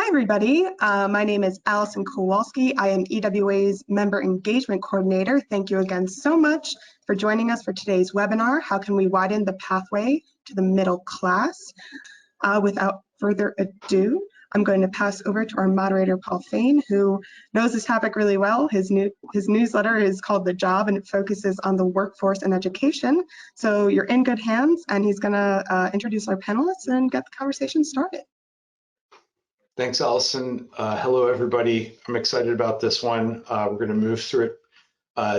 Hi, everybody. My name is Allison Kowalski. I am EWA's Member Engagement Coordinator. Thank you again so much for joining us for today's webinar, How Can We Widen the Pathway to the Middle Class? Without further ado, I'm going to pass over to our moderator, Paul Fain, who knows this topic really well. His newsletter is called The Job, and it focuses on the workforce and education. So you're in good hands, and he's going to introduce our panelists and get the conversation started. Thanks, Allison. Hello, everybody. I'm excited about this one. We're going to move through it,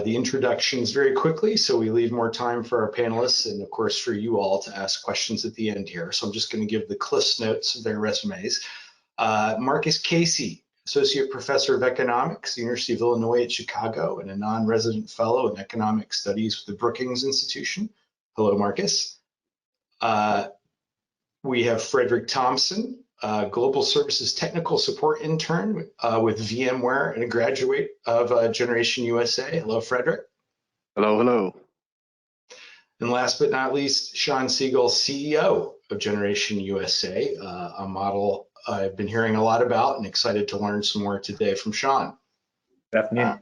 the introductions very quickly, so we leave more time for our panelists and, of course, for you all to ask questions at the end here. So I'm just going to give the Cliff's notes of their resumes. Marcus Casey, Associate Professor of Economics, University of Illinois at Chicago, and a non-resident fellow in Economic Studies with the Brookings Institution. Hello, Marcus. We have Frederick Thompson, Global Services Technical Support Intern with VMware and a graduate of Generation USA. Hello, Frederick. Hello, hello. And last but not least, Sean Siegel, CEO of Generation USA, a model I've been hearing a lot about and excited to learn some more today from Sean. Good afternoon.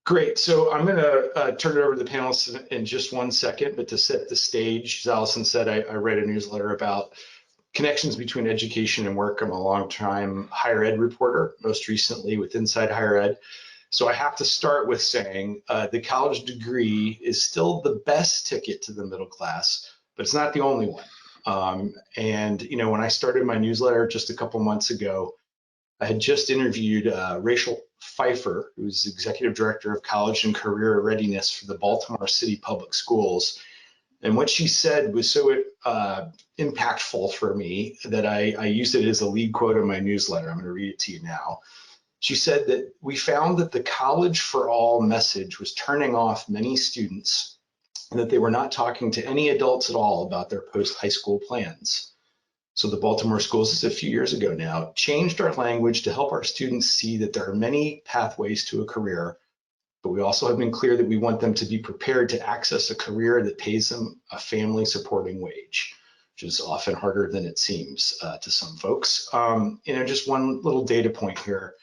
Great, so I'm going to turn it over to the panelists in just one second, but to set the stage, as Allison said, I read a newsletter about connections between education and work. I'm a long-time higher ed reporter, most recently with Inside Higher Ed. So I have to start with saying the college degree is still the best ticket to the middle class, but it's not the only one. And you know, when I started my newsletter just a couple months ago, I had just interviewed Rachel Pfeiffer, who's Executive Director of College and Career Readiness for the Baltimore City Public Schools. And what she said was so impactful for me that I used it as a lead quote in my newsletter. I'm going to read it to you now. She said that we found that the College for All message was turning off many students and that they were not talking to any adults at all about their post-high school plans. So the Baltimore schools, this is a few years ago now, changed our language to help our students see that there are many pathways to a career, but we also have been clear that we want them to be prepared to access a career that pays them a family supporting wage, which is often harder than it seems to some folks. You know, just one little data point here.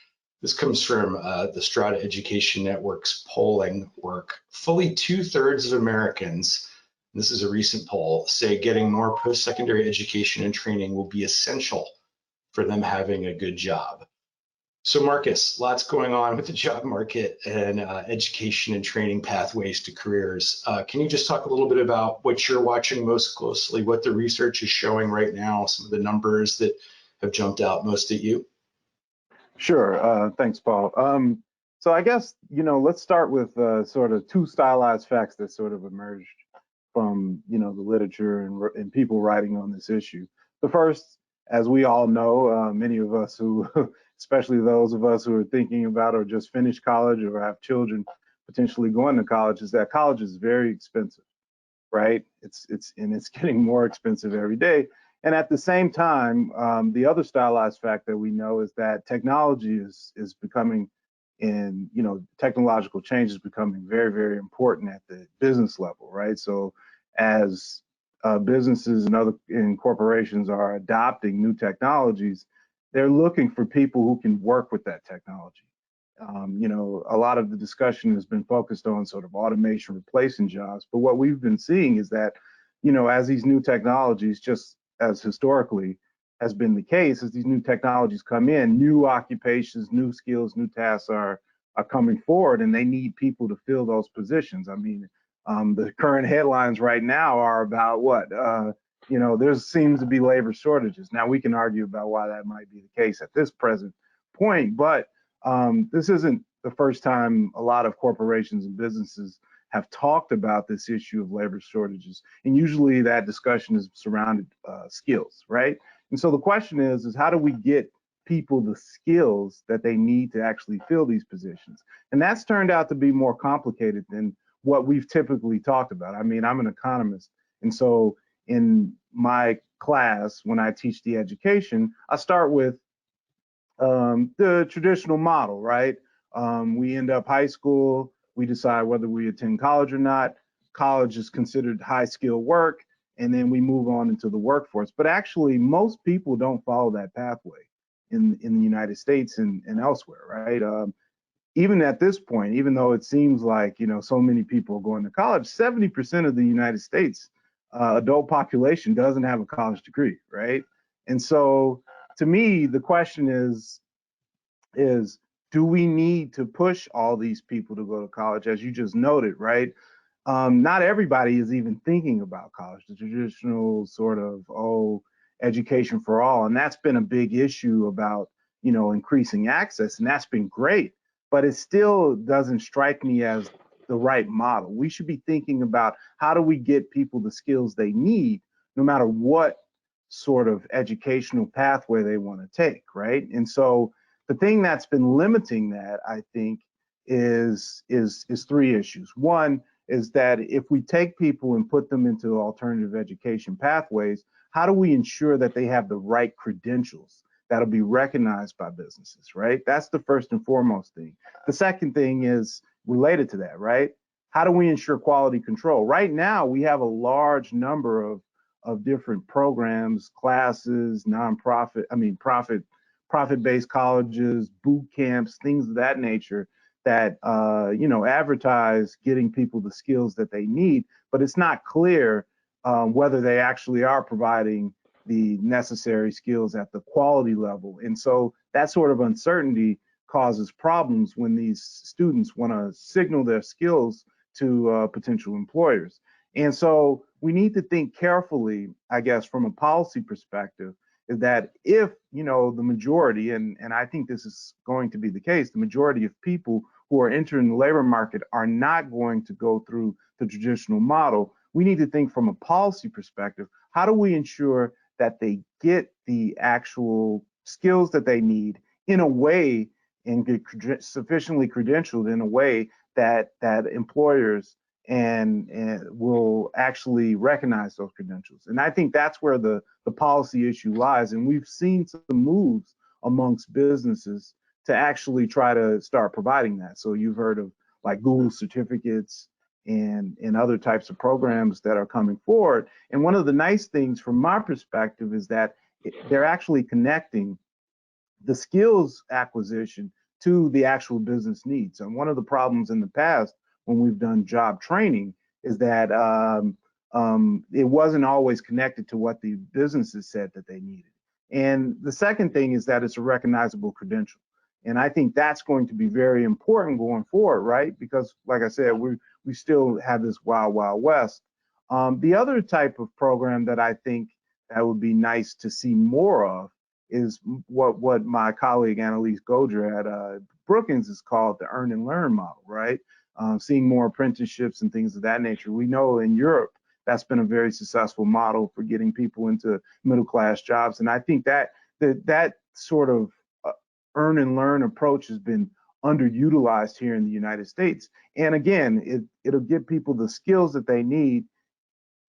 This comes from the Strata Education Network's polling work. Fully 2/3 of Americans, and this is a recent poll, say getting more post-secondary education and training will be essential for them having a good job. So Marcus, lots going on with the job market and education and training pathways to careers. Can you just talk a little bit about what you're watching most closely, what the research is showing right now, some of the numbers that have jumped out most at you? Sure, thanks, Paul. So I guess, you know, let's start with sort of two stylized facts that sort of emerged from, you know, the literature and people writing on this issue. The first, as we all know, many of us who, especially those of us who are thinking about or just finished college or have children potentially going to college, is that college is very expensive, right? It's getting more expensive every day. And at the same time, the other stylized fact that we know is that technology is becoming, in, you know, technological change is becoming very, very important at the business level, right? So as businesses and other corporations are adopting new technologies, they're looking for people who can work with that technology. You know, a lot of the discussion has been focused on sort of automation replacing jobs, but what we've been seeing is that, you know, as these new technologies, just as historically has been the case, as these new technologies come in, new occupations, new skills, new tasks are coming forward, and they need people to fill those positions. I mean, the current headlines right now are about what? You know, there seems to be labor shortages. Now, we can argue about why that might be the case at this present point, but this isn't the first time a lot of corporations and businesses have talked about this issue of labor shortages. And usually that discussion is surrounded skills, right? And so the question is how do we get people the skills that they need to actually fill these positions? And that's turned out to be more complicated than what we've typically talked about. I mean, I'm an economist, and so in my class, when I teach the education, I start with the traditional model, right? We end up high school, we decide whether we attend college or not. College is considered high skill work, and then we move on into the workforce. But actually, most people don't follow that pathway in the United States and elsewhere, right? Even at this point, even though it seems like, you know, so many people are going to college, 70% of the United States adult population doesn't have a college degree, right? And so to me, the question is do we need to push all these people to go to college, as you just noted, right? Not everybody is even thinking about college, the traditional sort of, education for all. And that's been a big issue about, you know, increasing access, and that's been great, but it still doesn't strike me as the right model. We should be thinking about how do we get people the skills they need, no matter what sort of educational pathway they want to take, right? And so the thing that's been limiting that, I think, is three issues. One is that if we take people and put them into alternative education pathways, how do we ensure that they have the right credentials that'll be recognized by businesses, right? That's the first and foremost thing. The second thing is related to that, right? How do we ensure quality control? Right now, we have a large number of different programs, classes, profit-based colleges, boot camps, things of that nature that you know, advertise getting people the skills that they need, but it's not clear whether they actually are providing the necessary skills at the quality level. And so that sort of uncertainty causes problems when these students want to signal their skills to potential employers. And so we need to think carefully, I guess, from a policy perspective, is that if, you know, the majority, and I think this is going to be the case, the majority of people who are entering the labor market are not going to go through the traditional model, we need to think from a policy perspective, how do we ensure that they get the actual skills that they need in a way and get sufficiently credentialed in a way that employers and will actually recognize those credentials. And I think that's where the policy issue lies. And we've seen some moves amongst businesses to actually try to start providing that. So you've heard of like Google certificates and other types of programs that are coming forward. And one of the nice things from my perspective is that they're actually connecting the skills acquisition to the actual business needs. And one of the problems in the past when we've done job training is that it wasn't always connected to what the businesses said that they needed. And the second thing is that it's a recognizable credential. And I think that's going to be very important going forward, right? Because like I said, we still have this wild, wild west. The other type of program that I think that would be nice to see more of is what my colleague Annalise Goder at Brookings is called the earn and learn model, right? Seeing more apprenticeships and things of that nature. We know in Europe, that's been a very successful model for getting people into middle-class jobs. And I think that sort of earn and learn approach has been underutilized here in the United States. And again, it'll give people the skills that they need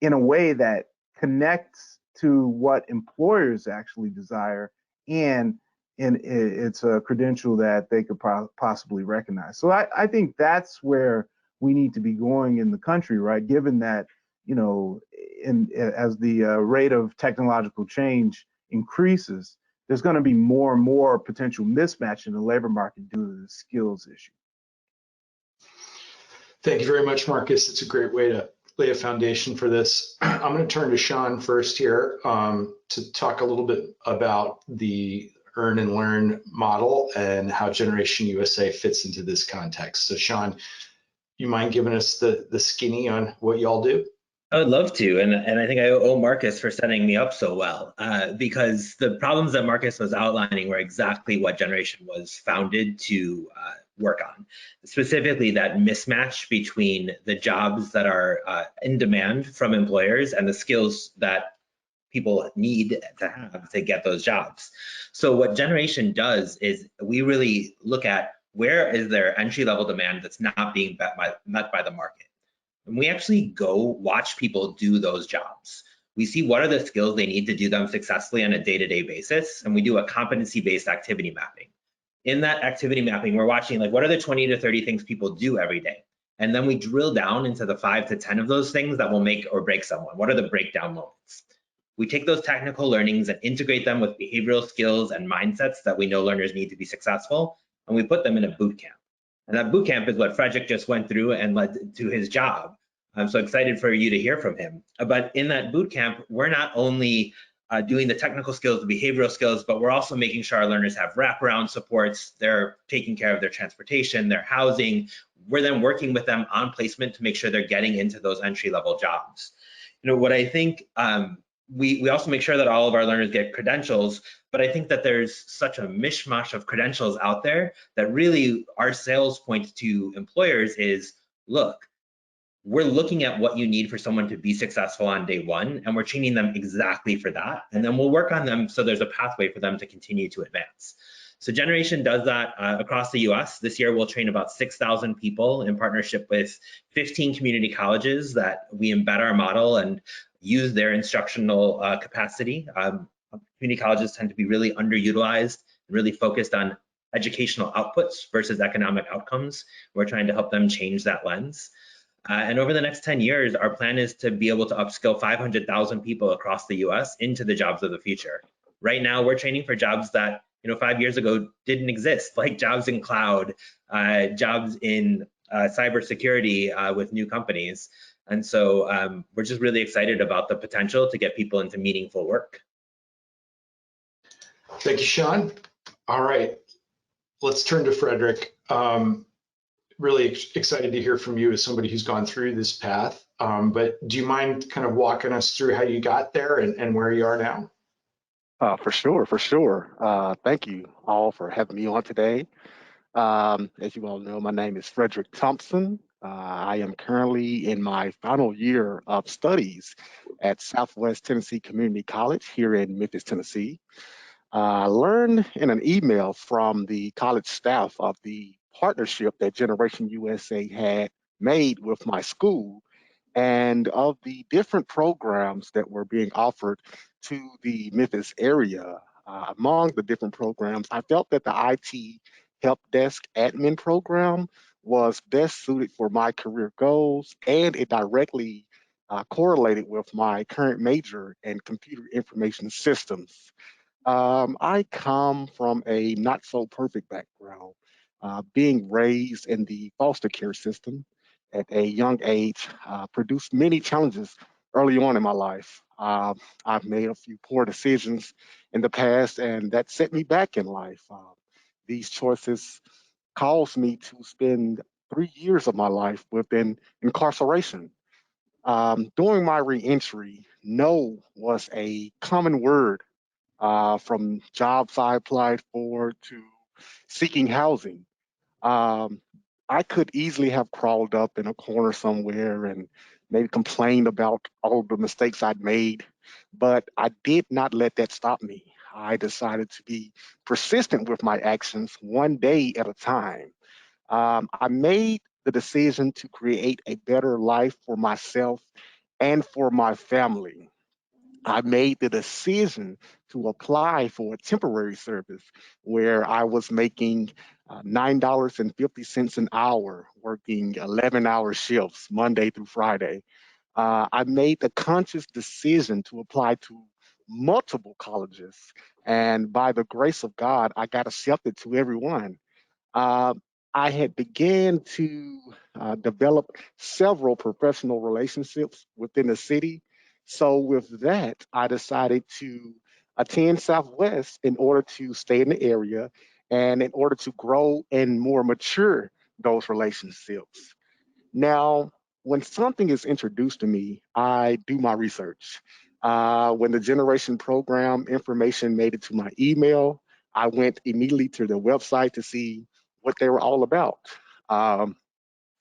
in a way that connects to what employers actually desire, and it's a credential that they could possibly recognize. So I think that's where we need to be going in the country, right? Given that, you know, as the rate of technological change increases, there's going to be more and more potential mismatch in the labor market due to the skills issue. Thank you very much, Marcus. It's a great way to lay a foundation for this. I'm going to turn to Sean first here to talk a little bit about the earn and learn model and how Generation USA fits into this context. So Sean, you mind giving us the skinny on what y'all do? I would love to, and I think I owe Marcus for setting me up so well, because the problems that Marcus was outlining were exactly what Generation was founded to work on. Specifically, that mismatch between the jobs that are in demand from employers and the skills that people need to have to get those jobs. So what Generation does is we really look at where is there entry-level demand that's not being met by the market. And we actually go watch people do those jobs. We see what are the skills they need to do them successfully on a day-to-day basis, and we do a competency-based activity mapping. In that activity mapping, we're watching like what are the 20 to 30 things people do every day, And then we drill down into the 5 to 10 of those things that will make or break someone. What are the breakdown moments? We take those technical learnings and integrate them with behavioral skills and mindsets that we know learners need to be successful, and we put them in a boot camp. And that boot camp is what Frederick just went through and led to his job. I'm so excited for you to hear from him. But in that boot camp, we're not only doing the technical skills, the behavioral skills, but we're also making sure our learners have wraparound supports. They're taking care of their transportation, their housing. We're then working with them on placement to make sure they're getting into those entry-level jobs. You know, what I think, we also make sure that all of our learners get credentials, but I think that there's such a mishmash of credentials out there that really our sales point to employers is, look, we're looking at what you need for someone to be successful on day one, and we're training them exactly for that. And then we'll work on them so there's a pathway for them to continue to advance. So Generation does that across the US. This year, we'll train about 6,000 people in partnership with 15 community colleges that we embed our model and use their instructional capacity. Community colleges tend to be really underutilized, really focused on educational outputs versus economic outcomes. We're trying to help them change that lens. And over the next 10 years, our plan is to be able to upskill 500,000 people across the US into the jobs of the future. Right now, we're training for jobs that 5 years ago didn't exist, like jobs in cloud, jobs in cybersecurity with new companies. And so we're just really excited about the potential to get people into meaningful work. Thank you, Sean. All right, let's turn to Frederick. Really excited to hear from you as somebody who's gone through this path. But do you mind kind of walking us through how you got there and where you are now? For sure. Thank you all for having me on today. As you all know, my name is Frederick Thompson. I am currently in my final year of studies at Southwest Tennessee Community College here in Memphis, Tennessee. I learned in an email from the college staff of the partnership that Generation USA had made with my school and of the different programs that were being offered to the Memphis area. Among the different programs, I felt that the IT help desk admin program was best suited for my career goals, and it directly correlated with my current major in computer information systems. I come from a not so perfect background, being raised in the foster care system at a young age, produced many challenges early on in my life. I've made a few poor decisions in the past, and that set me back in life. These choices caused me to spend 3 years of my life within incarceration. During my reentry, no was a common word from jobs I applied for to seeking housing. Um, I could easily have crawled up in a corner somewhere and maybe complained about all the mistakes I'd made, but I did not let that stop me. I decided to be persistent with my actions one day at a time. I made the decision to create a better life for myself and for my family. I made the decision to apply for a temporary service where I was making $9.50 an hour, working 11-hour shifts Monday through Friday. I made the conscious decision to apply to multiple colleges, and by the grace of God, I got accepted to every one. Uh, I had began to develop several professional relationships within the city. So with that, I decided to attend Southwest in order to stay in the area and in order to grow and more mature those relationships. Now, when something is introduced to me, I do my research. When the Generation Program information made it to my email, I went immediately to their website to see what they were all about. Um,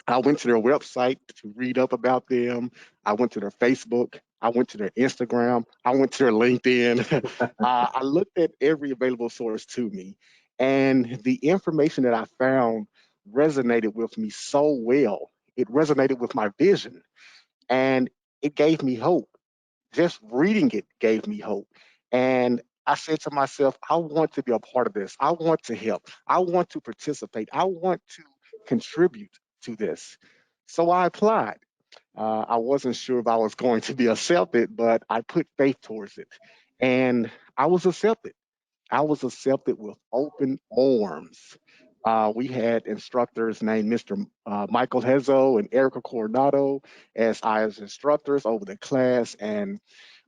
I went to their website to read up about them. I went to their Facebook. I went to their Instagram. I went to their LinkedIn. I looked at every available source to me. And the information that I found resonated with me so well. It resonated with my vision and it gave me hope. Just reading it gave me hope. And I said to myself, I want to be a part of this. I want to help. I want to participate. I want to contribute to this. So I applied. I wasn't sure if I was going to be accepted, but I put faith towards it. And I was accepted. I was accepted with open arms. We had instructors named Mr. Michael Hezo and Erica Coronado as instructors over the class. And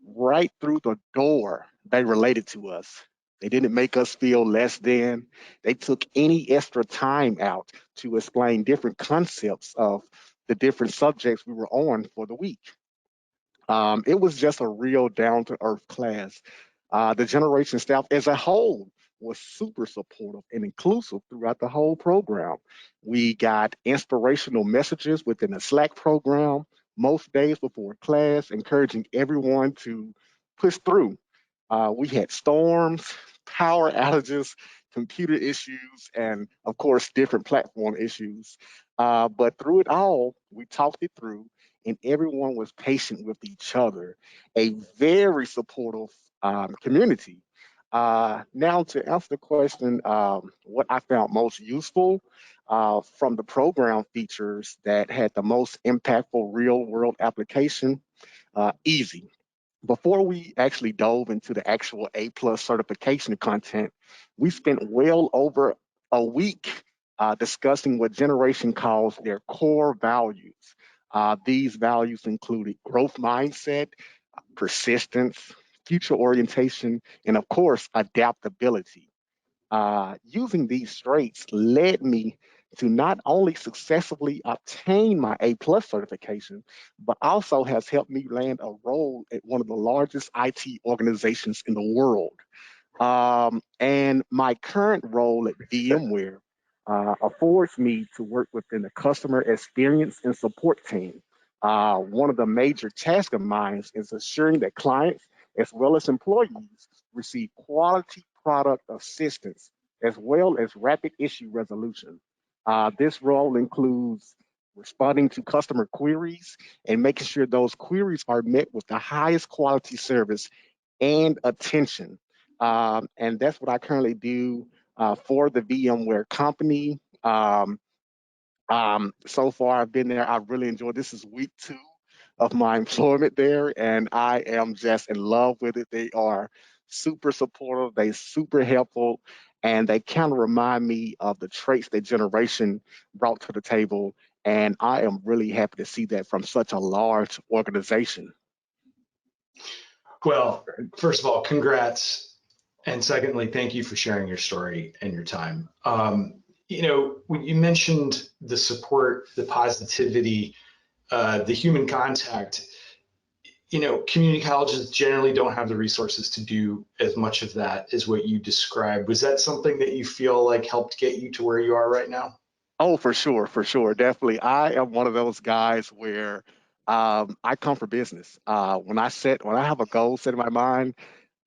right through the door, they related to us. They didn't make us feel less than. They took any extra time out to explain different concepts of the different subjects we were on for the week. It was just a real down to earth class. The generation staff as a whole was super supportive and inclusive throughout the whole program. We got inspirational messages within the Slack program most days before class, encouraging everyone to push through. We had storms, power outages, computer issues, and of course, different platform issues. But through it all, we talked it through, and everyone was patient with each other. A very supportive community. Now, to answer the question, what I found most useful from the program features that had the most impactful real world application, easy. Before we actually dove into the actual A plus certification content, we spent well over a week discussing what Generation calls their core values. These values included growth mindset, persistence, future orientation, and of course, adaptability. Using these traits led me to not only successfully obtain my A plus certification, but also has helped me land a role at one of the largest IT organizations in the world. And my current role at VMware affords me to work within the customer experience and support team. One of the major tasks of mine is ensuring that clients, as well as employees, receive quality product assistance, as well as rapid issue resolution. This role includes responding to customer queries and making sure those queries are met with the highest quality service and attention. And that's what I currently do for the VMware company. So far, I've been there. I've really enjoyed. This is week 2 of my employment there, and I am just in love with it. They are super supportive. They super helpful, and they kind of remind me of the traits that Generation brought to the table. And I am really happy to see that from such a large organization. Well, first of all, congrats. And secondly, thank you for sharing your story and your time. When you mentioned the support, the positivity, the human contact, community colleges generally don't have the resources to do as much of that as what you described. Was that something that you feel like helped get you to where you are right now? Oh, for sure, definitely. I am one of those guys where I come for business. When I have a goal set in my mind,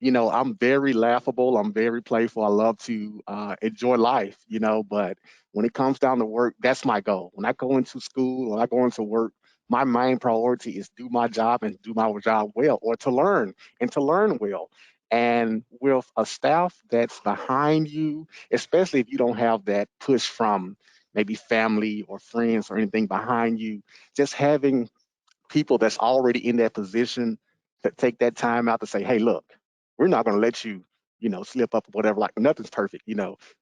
I'm very laughable. I'm very playful. I love to enjoy life, but when it comes down to work, that's my goal. When I go into school, when I go into work, my main priority is do my job and do my job well, or to learn and to learn well. And with a staff that's behind you, especially if you don't have that push from maybe family or friends or anything behind you, just having people that's already in that position that take that time out to say, hey, look, we're not going to let you, slip up or whatever. Like nothing's perfect.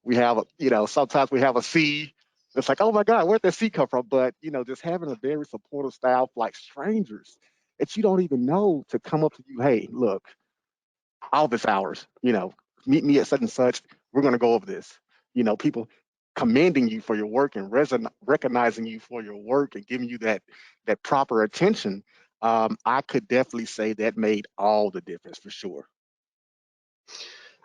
We have, sometimes we have a C. It's like, oh my God, where'd that C come from? But, just having a very supportive staff like strangers that you don't even know to come up to you, hey, look, office hours, meet me at such and such. We're going to go over this. People commending you for your work and recognizing you for your work and giving you that proper attention. I could definitely say that made all the difference for sure.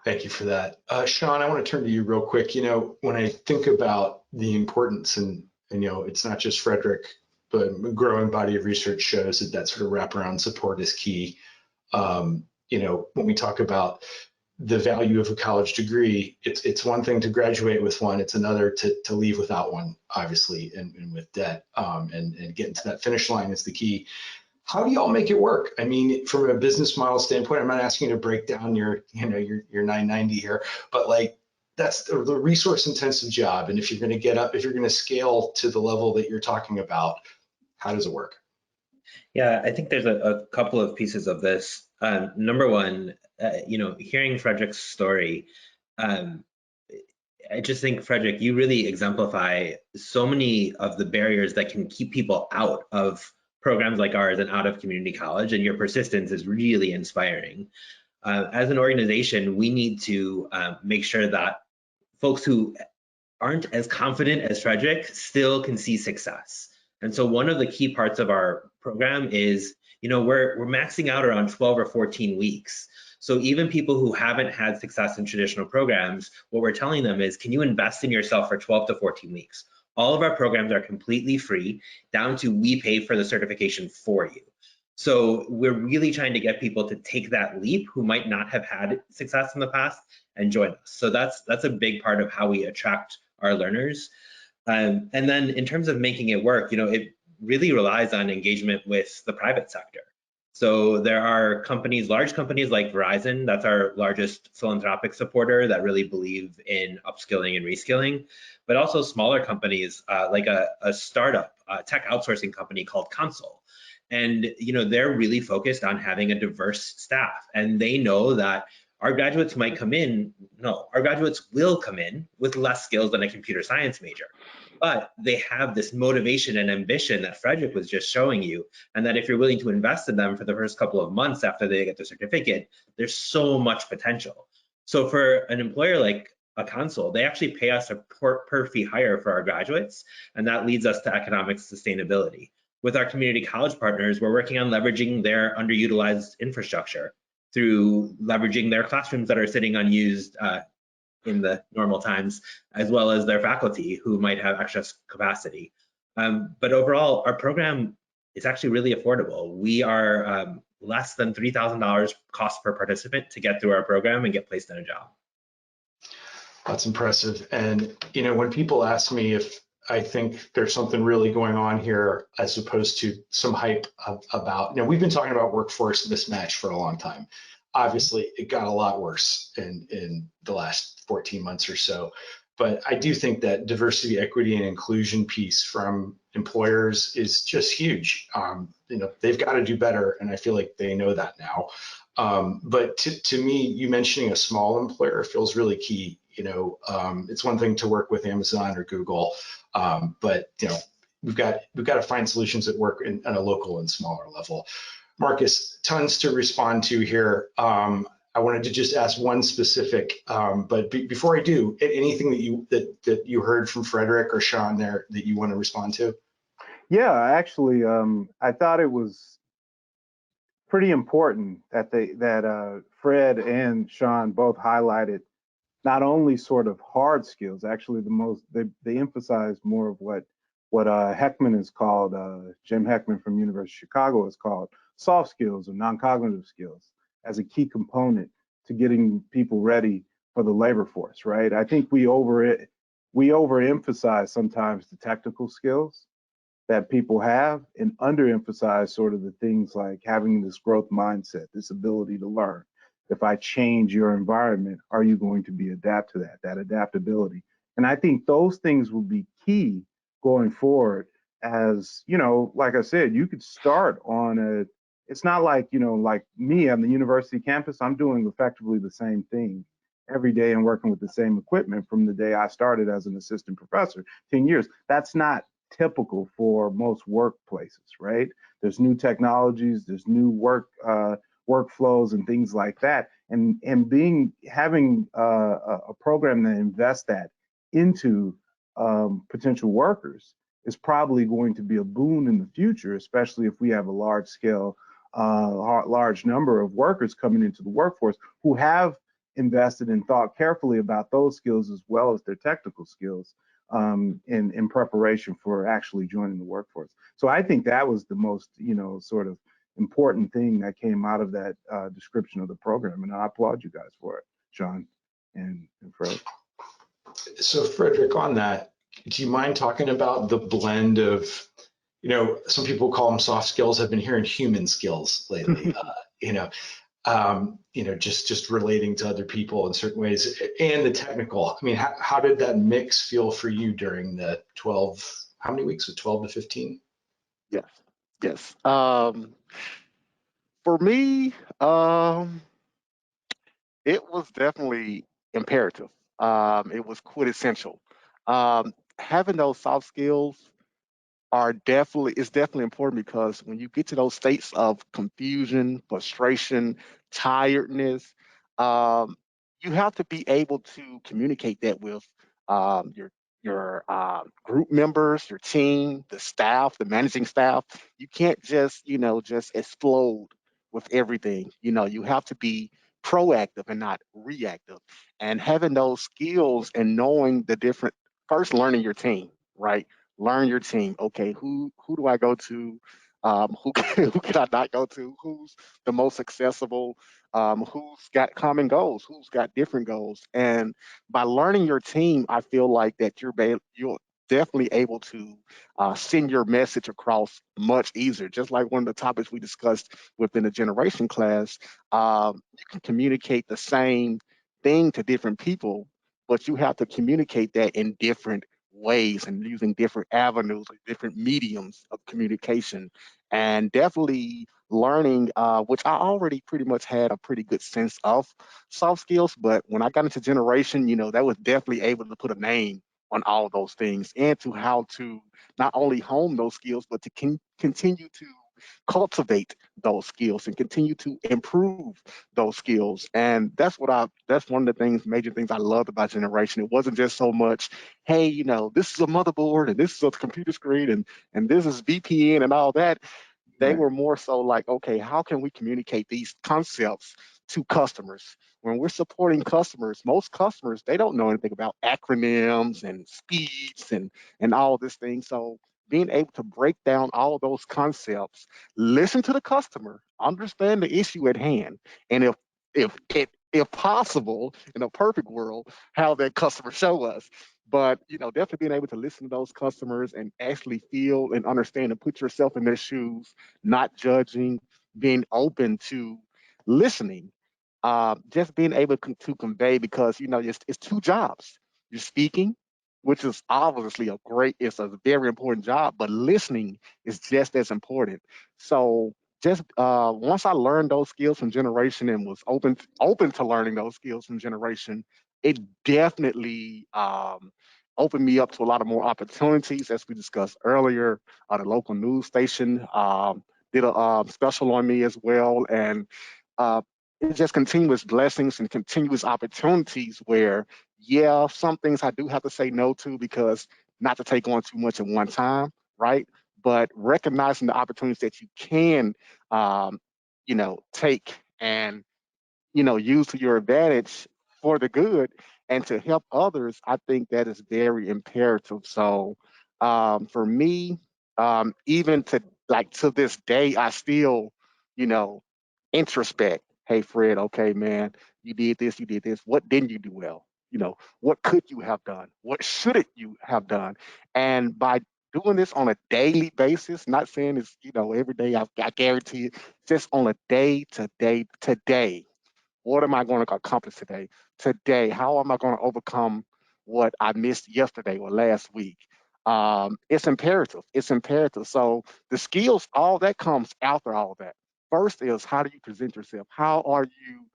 Thank you for that. Sean, I want to turn to you real quick. When I think about the importance and it's not just Frederick, but a growing body of research shows that sort of wraparound support is key. When we talk about the value of a college degree, it's one thing to graduate with one, it's another to leave without one, obviously, and with debt, and getting to that finish line is the key. How do y'all make it work? I mean, from a business model standpoint, I'm not asking you to break down your 990 here, but that's the resource intensive job. And if you're going to scale to the level that you're talking about, How does it work? Yeah, I think there's a couple of pieces of this. Number one, hearing Frederick's story, I just think, Frederick, you really exemplify so many of the barriers that can keep people out of programs like ours and out of community college, and your persistence is really inspiring. As an organization, we need to make sure that folks who aren't as confident as Frederick still can see success. And so one of the key parts of our program is, we're maxing out around 12 or 14 weeks. So even people who haven't had success in traditional programs, what we're telling them is, can you invest in yourself for 12 to 14 weeks? All of our programs are completely free, down to we pay for the certification for you. So we're really trying to get people to take that leap who might not have had success in the past and join us. So that's a big part of how we attract our learners. And then in terms of making it work, it really relies on engagement with the private sector. So there are companies, large companies like Widen, that's our largest philanthropic supporter that really believe in upskilling and reskilling, but also smaller companies like a startup, tech outsourcing company called Console. And they're really focused on having a diverse staff, and they know that our graduates might come in, our graduates will come in with less skills than a computer science major, but they have this motivation and ambition that Frederick was just showing you, and that if you're willing to invest in them for the first couple of months after they get their certificate, there's so much potential. So for an employer like a Console, they actually pay us a per fee hire for our graduates, and that leads us to economic sustainability. With our community college partners, we're working on leveraging their underutilized infrastructure through leveraging their classrooms that are sitting unused in the normal times, as well as their faculty who might have extra capacity. But overall, our program is actually really affordable. We are less than $3,000 cost per participant to get through our program and get placed in a job. That's impressive. And when people ask me if I think there's something really going on here, as opposed to some hype about, we've been talking about workforce mismatch for a long time. Obviously, it got a lot worse in the last 14 months or so. But I do think that diversity, equity, and inclusion piece from employers is just huge. They've got to do better, and I feel like they know that now. But to me, you mentioning a small employer feels really key. It's one thing to work with Amazon or Google, but we've got to find solutions that work at a local and smaller level. Marcus, tons to respond to here. I wanted to just ask one specific, but before I do, anything that you heard from Frederick or Sean there that you want to respond to? Yeah, actually, I thought it was pretty important that Fred and Sean both highlighted not only sort of hard skills. Actually, they emphasized more of what Heckman is called, Jim Heckman from University of Chicago is called soft skills or non-cognitive skills as a key component to getting people ready for the labor force, right? I think we overemphasize sometimes the technical skills that people have and underemphasize sort of the things like having this growth mindset, this ability to learn. If I change your environment, are you going to be adapt to that adaptability? And I think those things will be key going forward. As like I said, you could start on it's not like, like me on the university campus, I'm doing effectively the same thing every day and working with the same equipment from the day I started as an assistant professor, 10 years. That's not typical for most workplaces, right? There's new technologies, there's new workflows and things like that. And having a program that invests that into potential workers is probably going to be a boon in the future, especially if we have a large number of workers coming into the workforce who have invested and thought carefully about those skills as well as their technical skills in preparation for actually joining the workforce. So I think that was the most, sort of important thing that came out of that description of the program. And I applaud you guys for it, Sean and Fred. So Frederick, on that, do you mind talking about the blend of, some people call them soft skills. I've been hearing human skills lately, just relating to other people in certain ways, and the technical. I mean, how did that mix feel for you during the 12, how many weeks? Was 12 to 15? Yes, yes. For me, it was definitely imperative. It was quintessential. Having those soft skills it's definitely important because when you get to those states of confusion, frustration, tiredness, um, you have to be able to communicate that with your group members, your team, the staff, the managing staff. You can't just just explode with everything. You have to be proactive and not reactive. And having those skills and knowing the different, first learning your team, right? Learn your team. Okay, who do I go to? Who who can I not go to? Who's the most accessible? Who's got common goals? Who's got different goals? And by learning your team, I feel like that you're definitely able to send your message across much easier. Just like one of the topics we discussed within the generation class, you can communicate the same thing to different people, but you have to communicate that in different ways and using different avenues or different mediums of communication, and definitely learning, which I already pretty much had a pretty good sense of soft skills, but when I got into generation, that was definitely able to put a name on all those things and to how to not only hone those skills but to continue to cultivate those skills and continue to improve those skills. And that's one of the major things I loved about generation. It wasn't just so much, hey, this is a motherboard and this is a computer screen and this is VPN and all that. They Right. were more so like, okay, how can we communicate these concepts to customers? When we're supporting customers, most customers, they don't know anything about acronyms and speeds and all this thing. So being able to break down all of those concepts, listen to the customer, understand the issue at hand, and if possible, in a perfect world, how that customer show us. But definitely being able to listen to those customers and actually feel and understand and put yourself in their shoes, not judging, being open to listening, just being able to convey, because it's two jobs. You're speaking, which is obviously it's a very important job, but listening is just as important. So just once I learned those skills from generation and was open to learning those skills from generation, it definitely opened me up to a lot of more opportunities, as we discussed earlier. The local news station did a special on me as well, and uh, it's just continuous blessings and continuous opportunities where, yeah, some things I do have to say no to because not to take on too much at one time, right? But recognizing the opportunities that you can, take and use to your advantage for the good and to help others, I think that is very imperative. So for me, even to this day, I still, you know, introspect. Hey, Fred, okay, man, you did this, you did this. What didn't you do well? What could you have done? What should you have done? And by doing this on a daily basis, not saying it's, every day, I guarantee it, just on a day to day, today, what am I going to accomplish today? Today, how am I going to overcome what I missed yesterday or last week? It's imperative. It's imperative. So the skills, all that comes after all of that. First is, how do you present yourself? How are you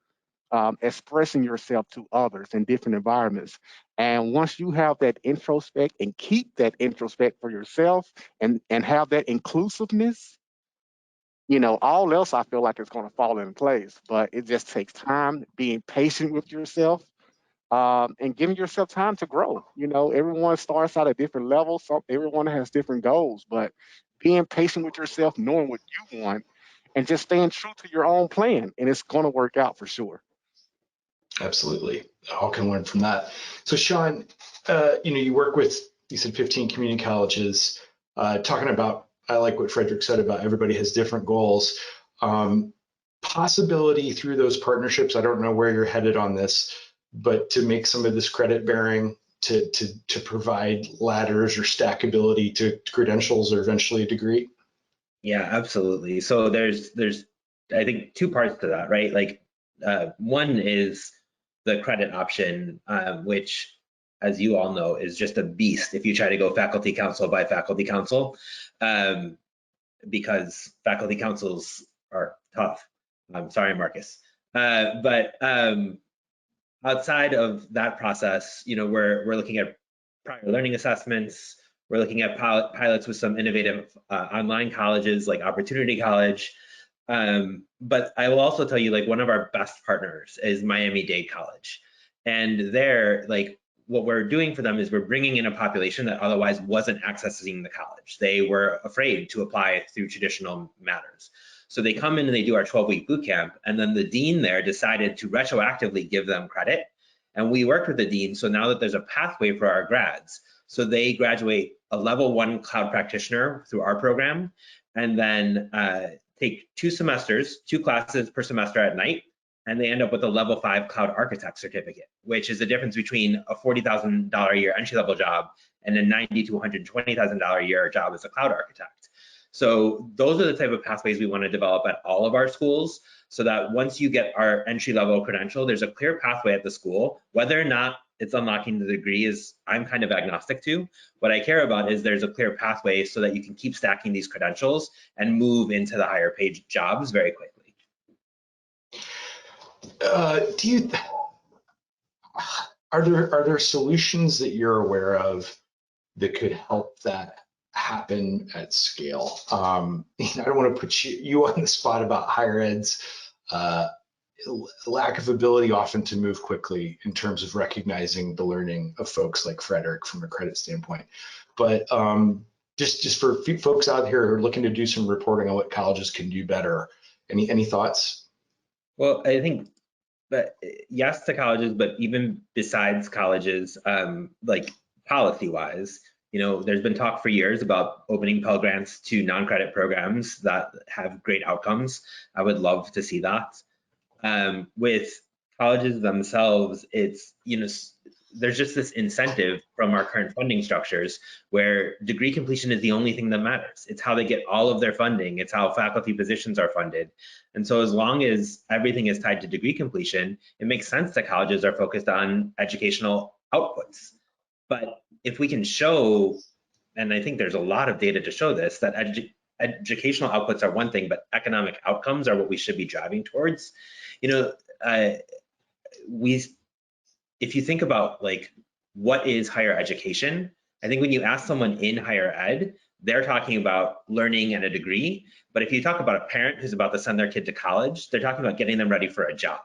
expressing yourself to others in different environments? And once you have that introspect and keep that introspect for yourself and have that inclusiveness, all else I feel like it's going to fall in place. But it just takes time, being patient with yourself, and giving yourself time to grow. Everyone starts out at different levels. So everyone has different goals, but being patient with yourself, knowing what you want, and just staying true to your own plan, and it's going to work out for sure. Absolutely. All can learn from that. So Sean, you work with, you said 15 community colleges, talking about, I like what Frederick said about everybody has different goals. Possibility through those partnerships, I don't know where you're headed on this, but to make some of this credit bearing, to provide ladders or stackability to credentials or eventually a degree? Yeah, absolutely. So there's I think two parts to that, right? Like one is the credit option, which, as you all know, is just a beast if you try to go faculty council by faculty council. because faculty councils are tough. I'm sorry, Marcus. But outside of that process, we're looking at prior learning assessments. We're looking at pilots with some innovative online colleges like Opportunity College. But I will also tell you, like, one of our best partners is Miami-Dade College. And there, like, what we're doing for them is we're bringing in a population that otherwise wasn't accessing the college. They were afraid to apply through traditional matters. So they come in and they do our 12-week boot camp, and then the dean there decided to retroactively give them credit. And we worked with the dean, so now that there's a pathway for our grads, so they graduate a level 1 cloud practitioner through our program, and then take 2 semesters, 2 classes per semester at night, and they end up with a level 5 cloud architect certificate, which is the difference between a $40,000 a year entry-level job and a $90,000 to $120,000 a year job as a cloud architect. So those are the type of pathways we want to develop at all of our schools, so that once you get our entry-level credential, there's a clear pathway at the school. Whether or not it's unlocking the degree is, I'm kind of agnostic to. What I care about is there's a clear pathway so that you can keep stacking these credentials and move into the higher paid jobs very quickly. Are there solutions that you're aware of that could help that happen at scale? I don't want to put you on the spot about higher ed's lack of ability often to move quickly in terms of recognizing the learning of folks like Frederick from a credit standpoint. But just for folks out here who are looking to do some reporting on what colleges can do better, any thoughts? Well, I think, but yes to colleges, but even besides colleges, like policy-wise, there's been talk for years about opening Pell Grants to non-credit programs that have great outcomes. I would love to see that. With colleges themselves, it's, there's just this incentive from our current funding structures where degree completion is the only thing that matters. It's how they get all of their funding. It's how faculty positions are funded. And so as long as everything is tied to degree completion, it makes sense that colleges are focused on educational outputs. But if we can show, and I think there's a lot of data to show this, that educational outputs are one thing, but economic outcomes are what we should be driving towards. If you think about, like, what is higher education, I think when you ask someone in higher ed, they're talking about learning and a degree. But if you talk about a parent who's about to send their kid to college, they're talking about getting them ready for a job.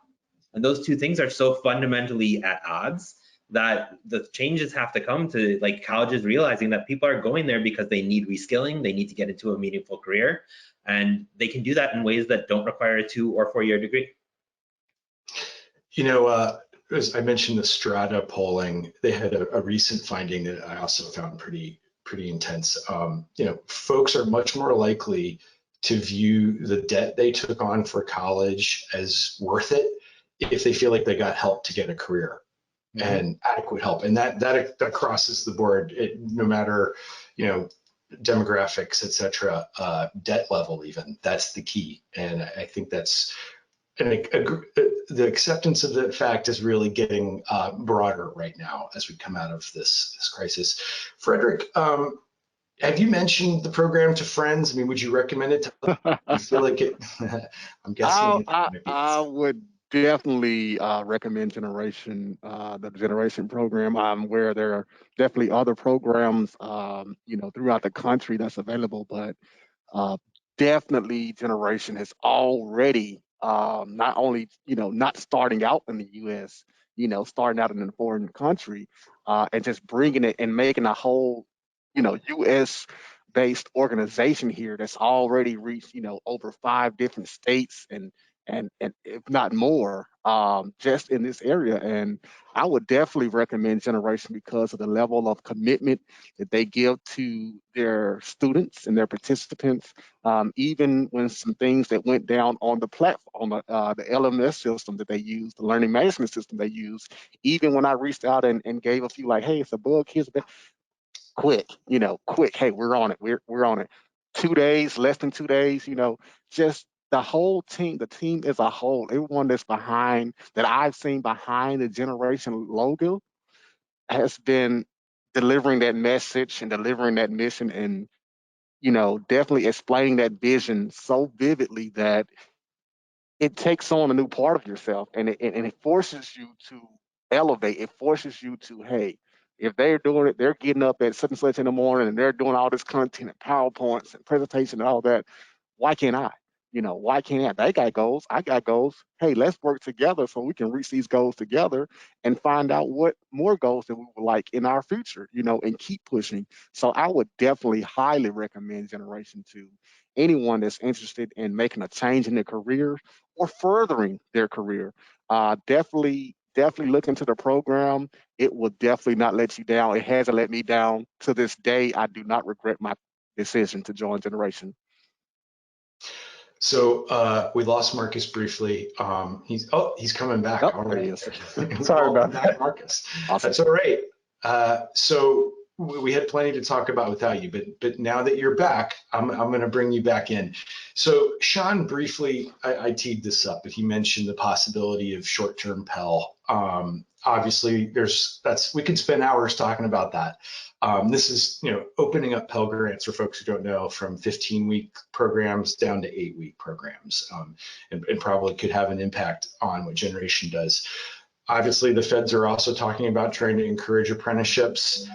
And those two things are so fundamentally at odds that the changes have to come to, like, colleges realizing that people are going there because they need reskilling, they need to get into a meaningful career, and they can do that in ways that don't require a 2 or 4 year degree. As I mentioned, the Strata polling, they had a recent finding that I also found pretty intense. Folks are much more likely to view the debt they took on for college as worth it if they feel like they got help to get a career. Mm-hmm. And adequate help, and that crosses the board, no matter demographics, etc., debt level, even. That's the key, and I think that's. And the acceptance of that fact is really getting broader right now as we come out of this crisis. Frederick, have you mentioned the program to friends? I mean, would you recommend it to you feel like it? I'm guessing I would definitely recommend the Generation program, where there are definitely other programs, throughout the country that's available, but definitely Generation has already not only, not starting out in the U.S., starting out in a foreign country, and just bringing it and making a whole, U.S. based organization here that's already reached, over 5 different states and if not more, just in this area. And I would definitely recommend Generation because of the level of commitment that they give to their students and their participants. Even when some things that went down on the platform, the LMS system that they use, the learning management system they use, even when I reached out and gave a few, like, hey, it's a bug, here's a bit, quick, hey, we're on it, we're on it. 2 days, less than 2 days, just the whole team, the team as a whole, everyone that's behind, that I've seen behind the Generation logo, has been delivering that message and delivering that mission. And definitely explaining that vision so vividly that it takes on a new part of yourself, and it forces you to elevate. It forces you to, hey, if they're doing it, they're getting up at such and such in the morning and they're doing all this content and PowerPoints and presentation and all that. Why can't I? Why can't I? They got goals. I got goals. Hey, let's work together so we can reach these goals together and find out what more goals that we would like in our future, and keep pushing. So I would definitely highly recommend Generation 2. Anyone that's interested in making a change in their career or furthering their career, definitely look into the program. It will definitely not let you down. It hasn't let me down to this day. I do not regret my decision to join Generation. So we lost Marcus briefly. He's coming back. Oh, All there he right. is. Sorry Welcome about back, that. Marcus. Awesome. That's all right. So we had plenty to talk about without you, but now that you're back, I'm going to bring you back in. So Sean briefly, I teed this up, but he mentioned the possibility of short-term Pell. Obviously, we could spend hours talking about that. This is, opening up Pell Grants for folks who don't know, from 15-week programs down to 8-week programs, and probably could have an impact on what Generation does. Obviously, the feds are also talking about trying to encourage apprenticeships.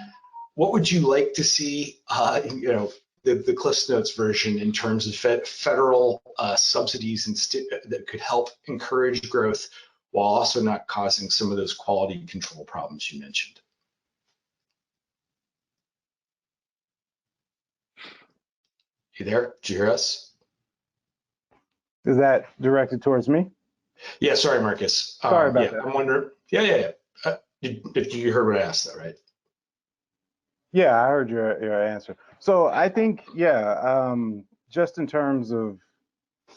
What would you like to see, the Cliffs Notes version in terms of federal subsidies that could help encourage growth while also not causing some of those quality control problems you mentioned? You there? Did you hear us? Is that directed towards me? Yeah, sorry, Marcus. Sorry about that. I'm wondering. Yeah. Did you heard what I asked, though, right? Yeah, I heard your answer. So I think, just in terms of,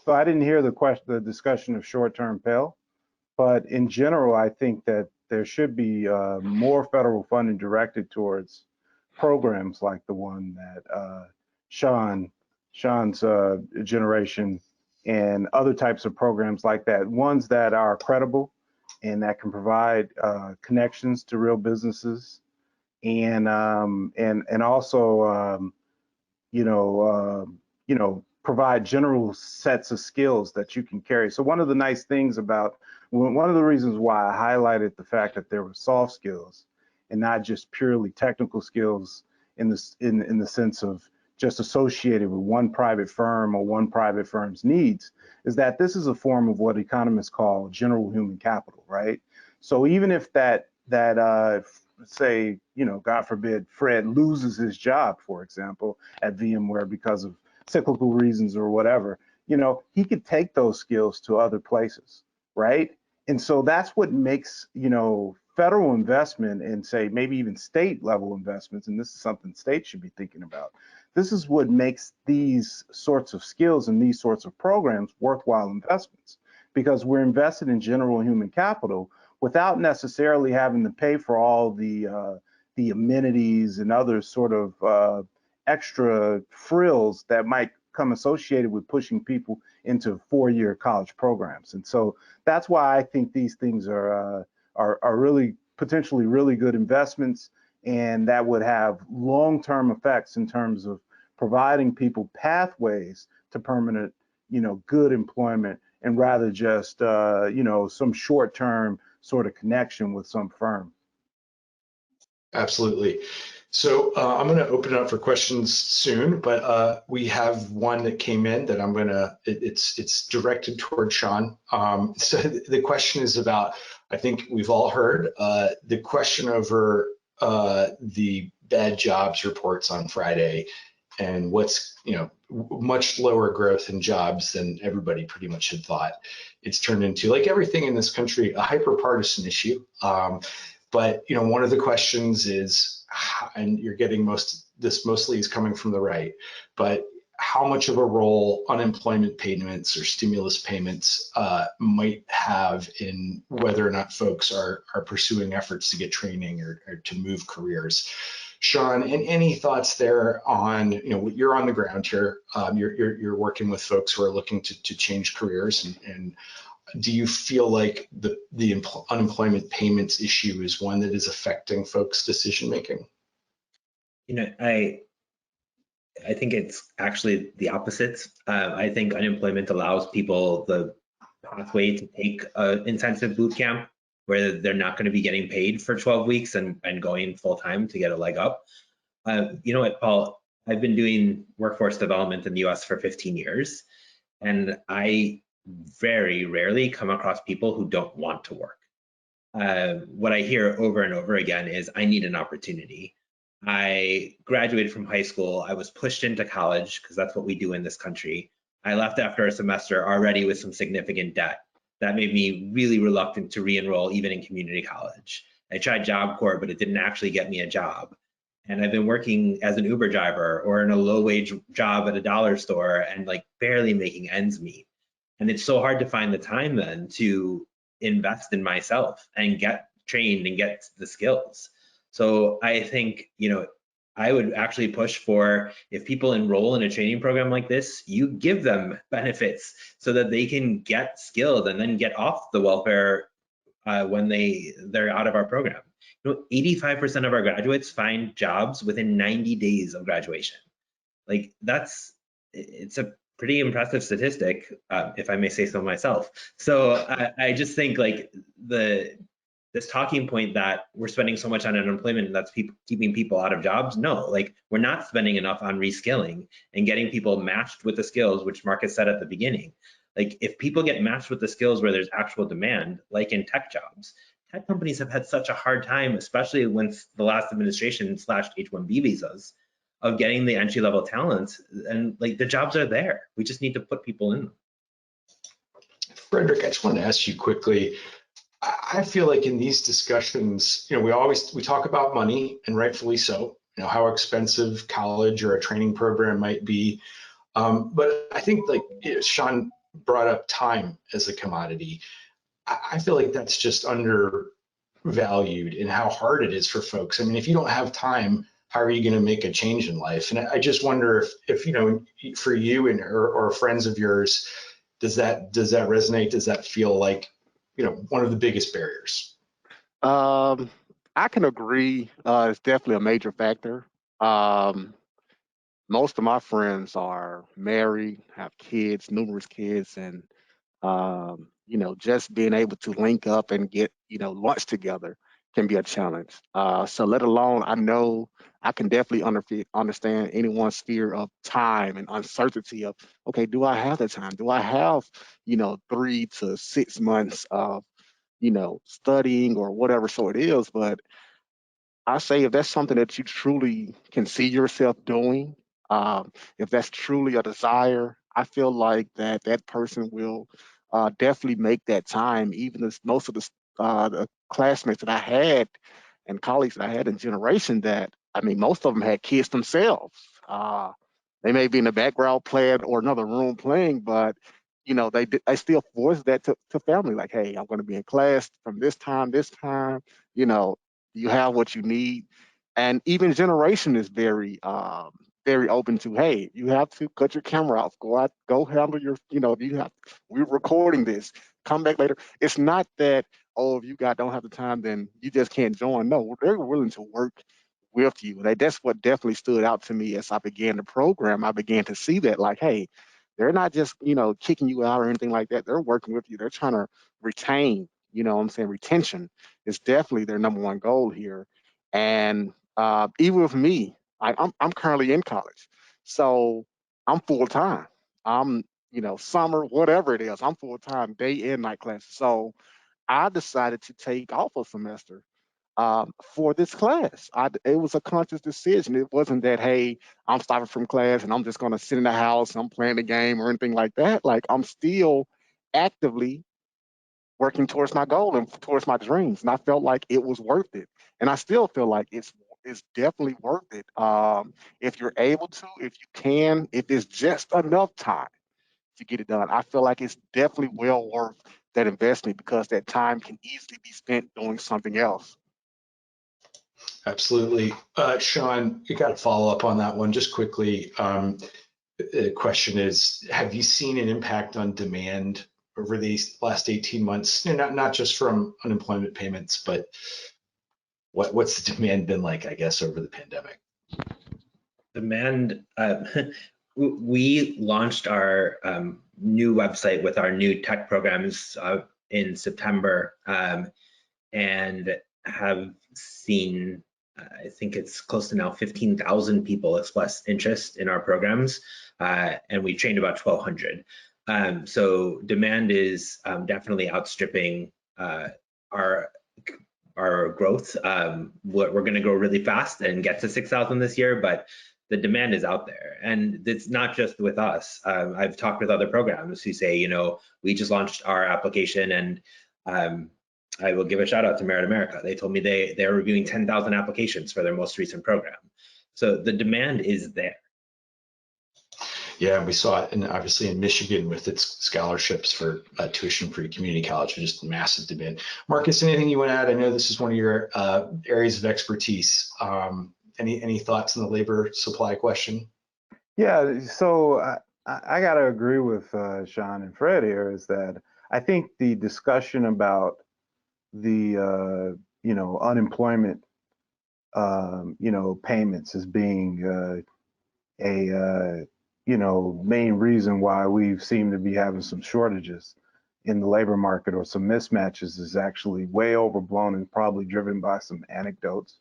so I didn't hear the discussion of short-term Pell, but in general, I think that there should be more federal funding directed towards programs like the one that Sean's generation and other types of programs like that, ones that are credible and that can provide connections to real businesses and also provide general sets of skills that you can carry. So one of the nice things about one of the reasons why I highlighted the fact that there were soft skills and not just purely technical skills in the sense of just associated with one private firm or one private firm's needs is that this is a form of what economists call general human capital, right? So even if that say, God forbid, Fred loses his job, for example, at VMware because of cyclical reasons or whatever, he could take those skills to other places, right? And so that's what makes, federal investment and say maybe even state level investments, and this is something states should be thinking about. This is what makes these sorts of skills and these sorts of programs worthwhile investments, because we're invested in general human capital without necessarily having to pay for all the amenities and other sort of extra frills that might come associated with pushing people into four-year college programs. And so that's why I think these things are really potentially really good investments, and that would have long-term effects in terms of providing people pathways to permanent, good employment, and rather just some short-term sort of connection with some firm. Absolutely. So I'm going to open it up for questions soon, but we have one that came in that I'm going to, it's directed toward Sean. So the question is about, I think we've all heard the question over the bad jobs reports on Friday and what's, much lower growth in jobs than everybody pretty much had thought. It's turned into, like everything in this country, a hyper-partisan issue. But one of the questions is, and you're getting mostly is coming from the right, but how much of a role unemployment payments or stimulus payments might have in whether or not folks are pursuing efforts to get training or to move careers. Sean, any thoughts there on, you're on the ground here, you're working with folks who are looking to change careers, and do you feel like the unemployment payments issue is one that is affecting folks' decision making? I think it's actually the opposite. I think unemployment allows people the pathway to take an intensive boot camp where they're not going to be getting paid for 12 weeks and going full time to get a leg up. You know what, Paul? I've been doing workforce development in the US for 15 years, and I very rarely come across people who don't want to work. What I hear over and over again is, I need an opportunity. I graduated from high school. I was pushed into college because that's what we do in this country. I left after a semester already with some significant debt. That made me really reluctant to re-enroll even in community college. I tried Job Corps, but it didn't actually get me a job. And I've been working as an Uber driver or in a low-wage job at a dollar store and like barely making ends meet. And it's so hard to find the time then to invest in myself and get trained and get the skills. So I think, you know, I would actually push for, if people enroll in a training program like this, you give them benefits so that they can get skilled and then get off the welfare when they're out of our program. You know, 85% of our graduates find jobs within 90 days of graduation. Like it's a pretty impressive statistic, if I may say so myself. So I just think like this talking point that we're spending so much on unemployment and that's keeping people out of jobs. No, like we're not spending enough on reskilling and getting people matched with the skills, which Marcus said at the beginning. Like if people get matched with the skills where there's actual demand, like in tech jobs, tech companies have had such a hard time, especially when the last administration slashed H-1B visas, of getting the entry-level talent, and like the jobs are there. We just need to put people in them. Frederick, I just wanted to ask you quickly. I feel like in these discussions, you know, we talk about money, and rightfully so. You know, how expensive college or a training program might be, but I think like Sean brought up time as a commodity. I feel like that's just undervalued in how hard it is for folks. I mean, if you don't have time, how are you going to make a change in life? And I just wonder if you know, for you and or friends of yours, does that resonate? Does that feel like, you know, one of the biggest barriers? I can agree. It's definitely a major factor. Most of my friends are married, have kids, numerous kids, and you know, just being able to link up and get, you know, lunch together can be a challenge. So let alone, I know I can definitely understand anyone's fear of time and uncertainty of, okay, do I have the time? Do I have, you know, 3 to 6 months of, you know, studying or whatever so it is? But I say if that's something that you truly can see yourself doing, if that's truly a desire, I feel like that person will definitely make that time. Even as most of the classmates that I had and colleagues that I had in generation, that I mean, most of them had kids themselves. They may be in the background playing or another room playing, but you know, they still voice that to family, like, hey, I'm going to be in class from this time, you know, you have what you need. And even generation is very open to, hey, you have to cut your camera off, go out, go handle your, you know, we're recording this, come back later. It's not that, oh, if you don't have the time, then you just can't join. No, they're willing to work with you. That's what definitely stood out to me as I began the program. I began to see that, like, hey, they're not just, you know, kicking you out or anything like that. They're working with you. They're trying to retain, you know what I'm saying? Retention is definitely their number one goal here. And even with me, I'm currently in college. So I'm full time. I'm, you know, summer, whatever it is, I'm full time, day and night classes. So I decided to take off a semester for this class. It was a conscious decision. It wasn't that, hey, I'm stopping from class and I'm just going to sit in the house, I'm playing the game or anything like that. Like I'm still actively working towards my goal and towards my dreams. And I felt like it was worth it. And I still feel like it's definitely worth it. If you're able to, if you can, if it's just enough time to get it done, I feel like it's definitely well worth that investment because that time can easily be spent doing something else. Absolutely. Sean, you got to follow up on that one just quickly. The question is, have you seen an impact on demand over these last 18 months? Not just from unemployment payments, but what's the demand been like, I guess, over the pandemic? Demand, we launched our new website with our new tech programs in September, and have seen, I think it's close to now 15,000 people express interest in our programs, and we trained about 1,200. So demand is definitely outstripping our growth. We're going to grow really fast and get to 6,000 this year, but the demand is out there, and it's not just with us. I've talked with other programs who say, you know, we just launched our application, and I will give a shout out to Merit America. They told me they're reviewing 10,000 applications for their most recent program. So the demand is there. Yeah, we saw it, and obviously in Michigan with its scholarships for tuition-free community college, just massive demand. Marcus, anything you want to add? I know this is one of your areas of expertise. Any thoughts on the labor supply question? Yeah, so I got to agree with Sean and Fred here, is that I think the discussion about the unemployment payments as being a main reason why we seem to be having some shortages in the labor market, or some mismatches, is actually way overblown and probably driven by some anecdotes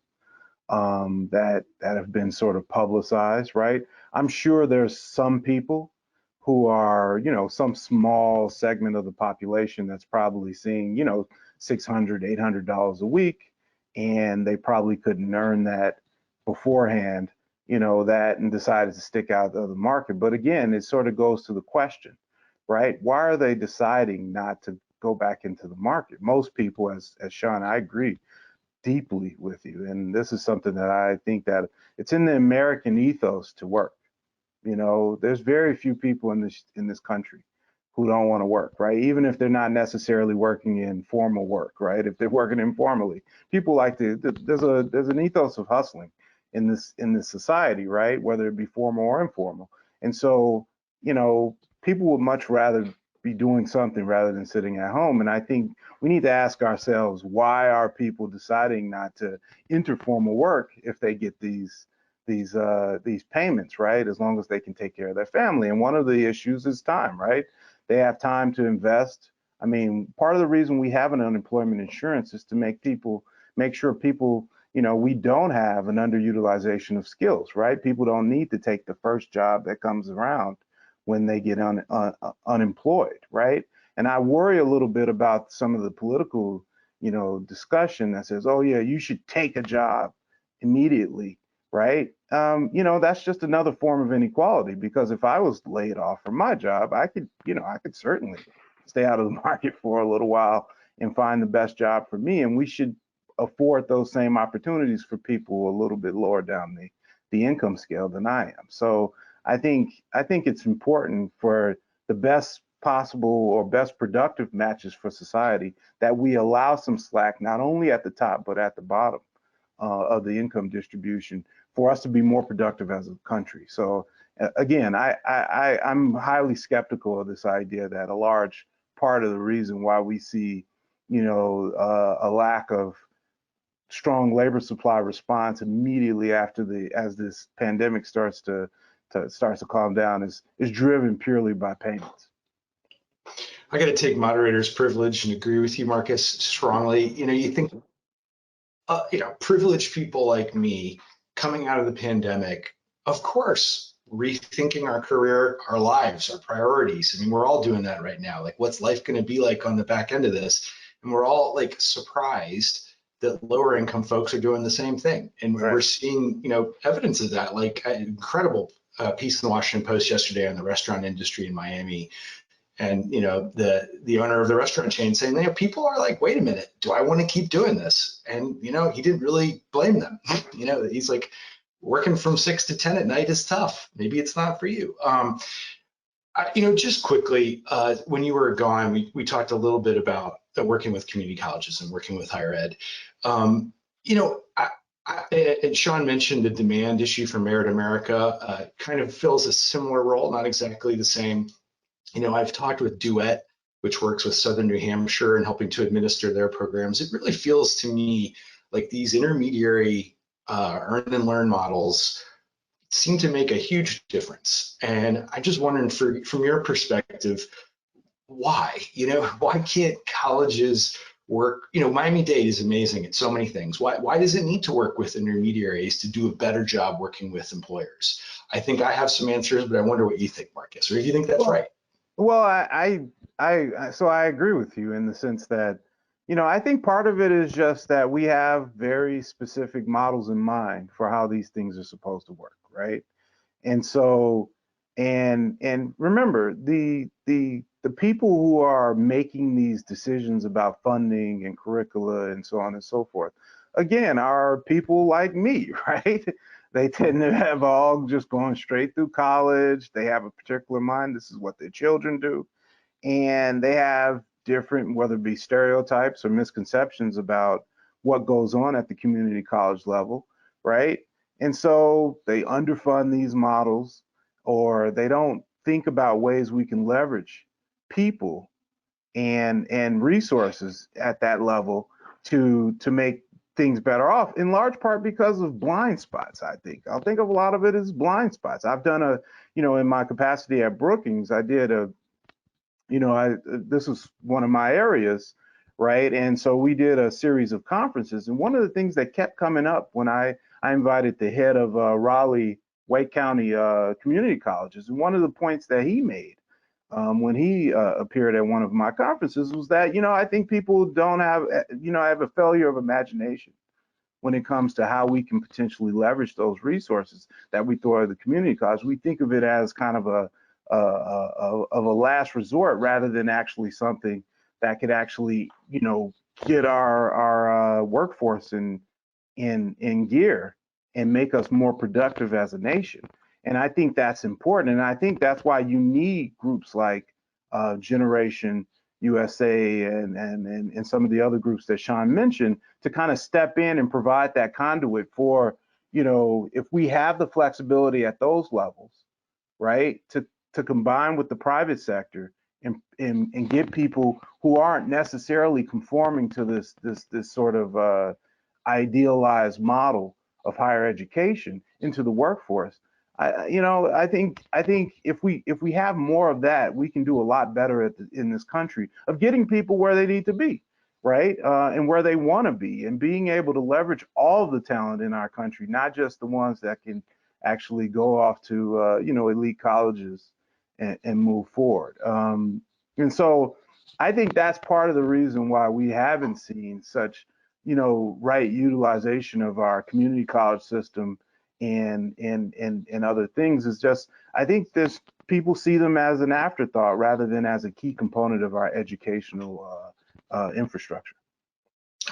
that have been sort of publicized, right? I'm sure there's some people who are, some small segment of the population that's probably seeing, $600, $800 a week, and they probably couldn't earn that beforehand, and decided to stick out of the market. But again, it sort of goes to the question, right? Why are they deciding not to go back into the market? Most people, as Sean, I agree deeply with you, and this is something that I think that it's in the American ethos to work. There's very few people in this country who don't want to work, right? Even if they're not necessarily working in formal work, right? If they're working informally, people like to. There's an ethos of hustling in this society, right? Whether it be formal or informal. And so, people would much rather be doing something rather than sitting at home. And I think we need to ask ourselves, why are people deciding not to enter formal work if they get these payments, right? As long as they can take care of their family. And one of the issues is time, right? They have time to invest. I mean, part of the reason we have an unemployment insurance is to make sure people, we don't have an underutilization of skills, right? People don't need to take the first job that comes around when they get unemployed, right? And I worry a little bit about some of the political, discussion that says, oh yeah, you should take a job immediately, right? That's just another form of inequality, because if I was laid off from my job, I could certainly stay out of the market for a little while and find the best job for me. And we should afford those same opportunities for people a little bit lower down the income scale than I am. So I think it's important for the best possible or best productive matches for society that we allow some slack, not only at the top, but at the bottom of the income distribution, for us to be more productive as a country. So again, I'm highly skeptical of this idea that a large part of the reason why we see, a lack of strong labor supply response immediately after as this pandemic starts to calm down is driven purely by payments. I got to take moderator's privilege and agree with you, Marcus, strongly. You think, privileged people like me coming out of the pandemic, of course, rethinking our career, our lives, our priorities. I mean, we're all doing that right now. Like, what's life going to be like on the back end of this? And we're all like surprised that lower income folks are doing the same thing. And Right. We're seeing, evidence of that, like an incredible piece in the Washington Post yesterday on the restaurant industry in Miami. And, the owner of the restaurant chain saying, people are like, wait a minute, do I want to keep doing this? And, he didn't really blame them. He's like, working from 6 to 10 at night is tough. Maybe it's not for you. Just quickly, when you were gone, we talked a little bit about working with community colleges and working with higher ed. And Sean mentioned the demand issue for Merit America kind of fills a similar role, not exactly the same. I've talked with Duet, which works with Southern New Hampshire and helping to administer their programs. It really feels to me like these intermediary earn and learn models seem to make a huge difference. And I'm just wondering, from your perspective, why? Why can't colleges work? Miami-Dade is amazing at so many things. Why does it need to work with intermediaries to do a better job working with employers? I think I have some answers, but I wonder what you think, Marcus, or if you think that's right. Well, so I agree with you in the sense that, I think part of it is just that we have very specific models in mind for how these things are supposed to work, right? And so, and remember, the people who are making these decisions about funding and curricula and so on and so forth, again, are people like me, right? They tend to have all just gone straight through college. They have a particular mind. This is what their children do. And they have different, whether it be stereotypes or misconceptions about what goes on at the community college level, right? And so they underfund these models, or they don't think about ways we can leverage people and resources at that level to make things better off, in large part because of blind spots. I'll think of a lot of it as blind spots. I've done in my capacity at Brookings, I did this was one of my areas, right? And so we did a series of conferences, and one of the things that kept coming up when I invited the head of Raleigh Wake County community colleges, and one of the points that he made when he appeared at one of my conferences was that, I think people don't have, have a failure of imagination when it comes to how we can potentially leverage those resources that we throw at the community college. We think of it as kind of a last resort rather than actually something that could actually, get our workforce in gear and make us more productive as a nation. And I think that's important. And I think that's why you need groups like Generation USA and some of the other groups that Sean mentioned to kind of step in and provide that conduit for, if we have the flexibility at those levels, right, to combine with the private sector and get people who aren't necessarily conforming to this sort of idealized model of higher education into the workforce. I think if we have more of that, we can do a lot better in this country of getting people where they need to be, right, and where they want to be, and being able to leverage all of the talent in our country, not just the ones that can actually go off to elite colleges and move forward. And so I think that's part of the reason why we haven't seen such right utilization of our community college system and other things. Is just, I think this people see them as an afterthought rather than as a key component of our educational infrastructure.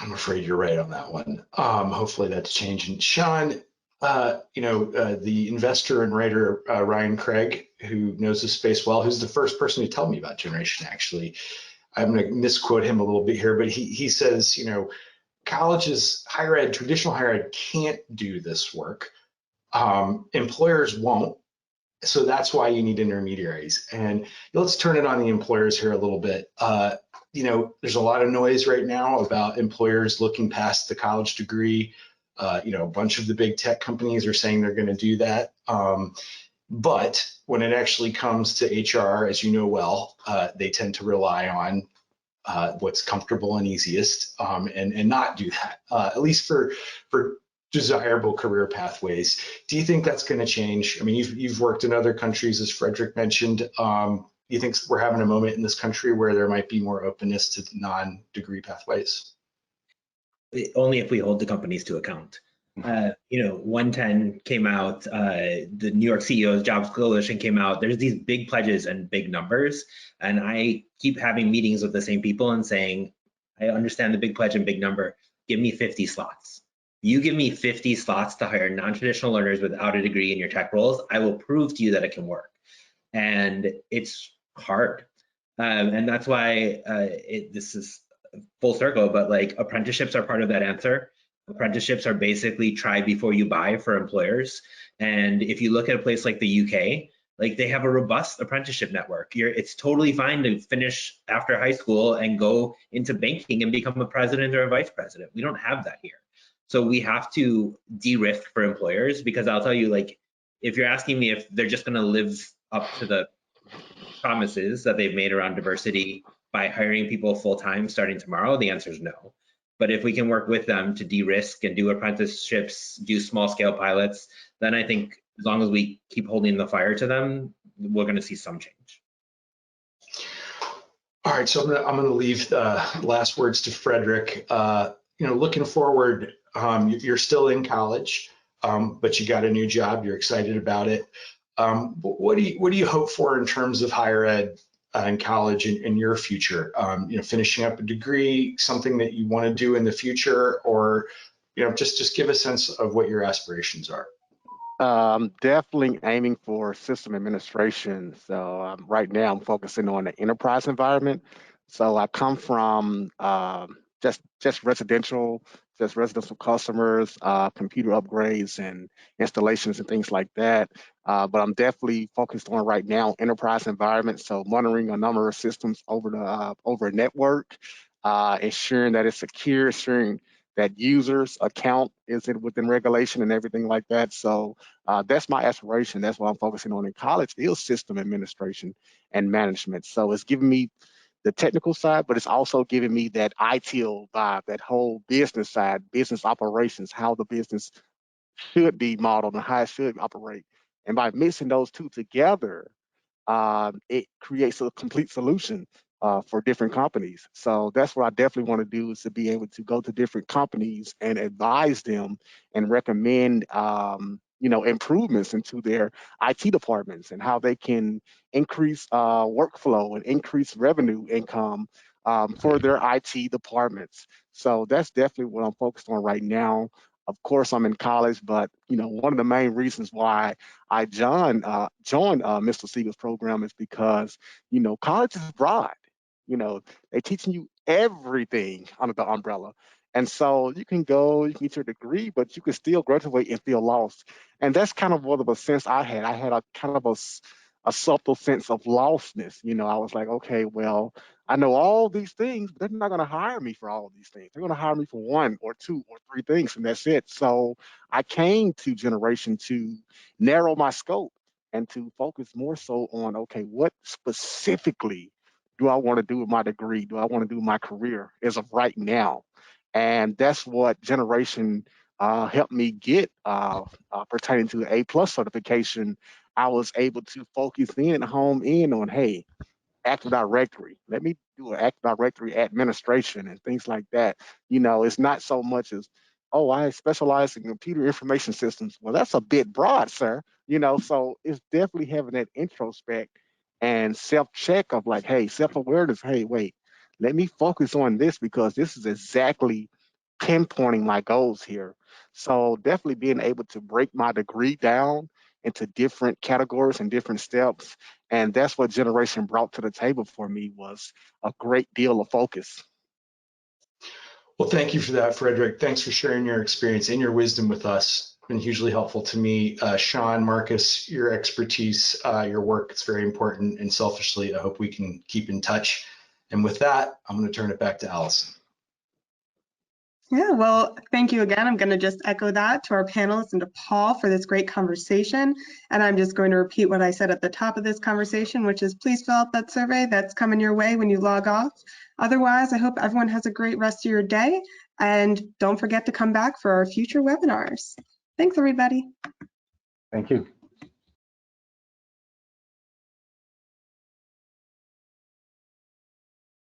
I'm afraid you're right on that one. Hopefully that's changing. Sean, the investor and writer Ryan Craig, who knows the space well, who's the first person to tell me about Generation, actually. I'm going to misquote him a little bit here, but he says, colleges, higher ed, traditional higher ed can't do this work. Employers won't. So that's why you need intermediaries. And let's turn it on the employers here a little bit. There's a lot of noise right now about employers looking past the college degree. A bunch of the big tech companies are saying they're going to do that. But when it actually comes to HR, as you know well, they tend to rely on what's comfortable and easiest and not do that, at least for desirable career pathways. Do you think that's going to change? I mean, you've worked in other countries, as Frederick mentioned. Do you think we're having a moment in this country where there might be more openness to non-degree pathways? Only if we hold the companies to account. 110 came out, the New York CEOs Jobs Coalition came out. There's these big pledges and big numbers, and I keep having meetings with the same people and saying, I understand the big pledge and big number. Give me 50 slots. You give me 50 slots to hire non-traditional learners without a degree in your tech roles, I will prove to you that it can work. And it's hard. And that's why this is full circle, but like apprenticeships are part of that answer. Apprenticeships are basically try before you buy for employers. And if you look at a place like the UK, like they have a robust apprenticeship network. It's totally fine to finish after high school and go into banking and become a president or a vice president. We don't have that here. So we have to de-risk for employers, because I'll tell you, like, if you're asking me if they're just going to live up to the promises that they've made around diversity by hiring people full-time starting tomorrow, the answer is no. But if we can work with them to de-risk and do apprenticeships, do small-scale pilots, then I think as long as we keep holding the fire to them, we're going to see some change. All right, so I'm gonna leave the last words to Frederick. Looking forward, you're still in college, but you got a new job. You're excited about it. What do you hope for in terms of higher ed in college in your future? Finishing up a degree, something that you want to do in the future, or just give a sense of what your aspirations are. Definitely aiming for system administration. So right now I'm focusing on the enterprise environment. So I come from just residential customers, computer upgrades and installations and things like that. But I'm definitely focused on right now enterprise environment. So monitoring a number of systems over a network, ensuring that it's secure, ensuring that users' account is within regulation and everything like that. So that's my aspiration. That's what I'm focusing on in college is system administration and management. So it's giving me the technical side, but it's also giving me that ITIL vibe, that whole business side, business operations, how the business should be modeled and how it should operate. And by mixing those two together, it creates a complete solution for different companies. So that's what I definitely want to do is to be able to go to different companies and advise them and recommend improvements into their IT departments and how they can increase workflow and increase revenue income for their IT departments. So that's definitely what I'm focused on right now. Of course, I'm in college, but one of the main reasons why I joined Mr. Siegel's program is because college is broad. They're teaching you everything under the umbrella, and so you can get your degree, but you can still graduate and feel lost. And that's kind of what of a sense I had. I had a kind of a subtle sense of lostness. I was like, okay, well, I know all these things, but they're not going to hire me for all of these things. They're going to hire me for one or two or three things, and that's it. So I came to Generation to narrow my scope and to focus more so on, okay, what specifically do I want to do with my degree? Do I want to do my career as of right now? And that's what Generation helped me get pertaining to the A+ certification. I was able to focus in, home in on, hey, Active Directory. Let me do an Active Directory administration and things like that. It's not so much as, oh, I specialize in computer information systems. Well, that's a bit broad, sir. So it's definitely having that introspect and self-check of like, hey, self-awareness. Hey, wait, let me focus on this because this is exactly pinpointing my goals here. So definitely being able to break my degree down into different categories and different steps. And that's what Generation brought to the table for me was a great deal of focus. Well, thank you for that, Frederick. Thanks for sharing your experience and your wisdom with us. It's been hugely helpful to me. Sean, Marcus, your expertise, your work, it's very important. And selfishly, I hope we can keep in touch. And with that, I'm going to turn it back to Allison. Yeah, well, thank you again. I'm going to just echo that to our panelists and to Paul for this great conversation. And I'm just going to repeat what I said at the top of this conversation, which is please fill out that survey that's coming your way when you log off. Otherwise, I hope everyone has a great rest of your day. And don't forget to come back for our future webinars. Thanks, everybody. Thank you.